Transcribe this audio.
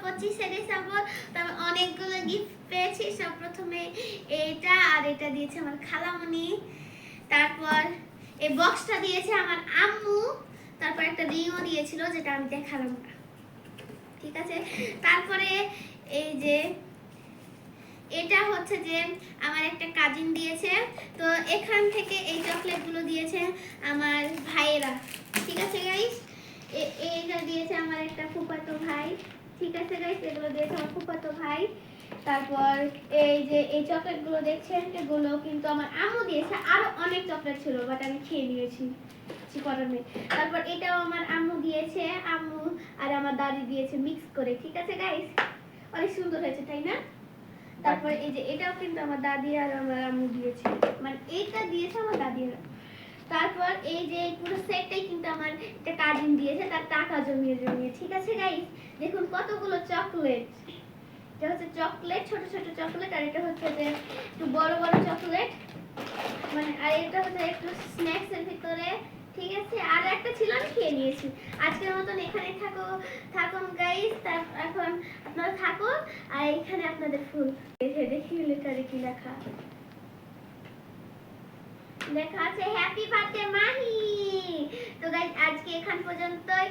25 December. তো আমি অনেকগুলো গিফট পেয়েছি। সব প্রথমে এটা আর এটা দিয়েছে আমার খালামণি। তারপর এই বক্সটা দিয়েছে আমার আম্মু। তারপর একটা রিংও দিয়েছিল যেটা আমি দেখালাম না, ঠিক আছে। তারপরে এই যে এটা হচ্ছে যে আমার একটা কাজিন দিয়েছে। তো এখান থেকে এই চকলেটগুলো দিয়েছে আমার ভাইয়েরা, ঠিক আছে গাইস। এইটা দিয়েছে আমার একটা ফুফাতো ভাই, ঠিক আছে গাইস। এগুলো দিয়েছে আমার ফুফাতো ভাই। তারপর এই যে এই চকলেটগুলো দেখছেন, এগুলো কিন্তু আমার আম্মু দিয়েছে। আরো অনেক চকলেট ছিল, বাট আমি খেয়ে নিয়েছি, কিছু করার নেই। তারপর এটাও আমার আম্মু দিয়েছে, আম্মু আর আমার দাদি দিয়েছে মিক্স করে, ঠিক আছে গাইস। অনেক সুন্দর হয়েছে, তাই না? তারপর এই যে এটাও কিন্তু আমার দাদি আর আমার আম্মু দিয়েছে, মানে এইটা দিয়েছে আমার দাদি আর। তারপর এই যে পুরো সেটটাই কিন্তু আমার একটা কাজিন দিয়েছে, তার টাকা জমিয়ে জমিয়ে, ঠিক আছে গাইস। দেখুন কতগুলো চকলেট, এটা হচ্ছে চকলেট, ছোট ছোট চকলেট, আর এটা হচ্ছে যে একটু বড় বড় চকলেট, মানে আর এটা হচ্ছে একটু স্ন্যাক্স এর ভিতরে, ঠিক আছে। আর একটা ছিল, আমি খেয়ে নিয়েছি। আজকের মতন এখানেই থাকুন গাইস। এখন আপনারা থাকুন, আর এখানে আপনাদের ফুল দেখি লেটারে কি লেখা লেখা আছে, হ্যাপি বার্থডে মাহি। তো গাইস আজকে এখান পর্যন্তই।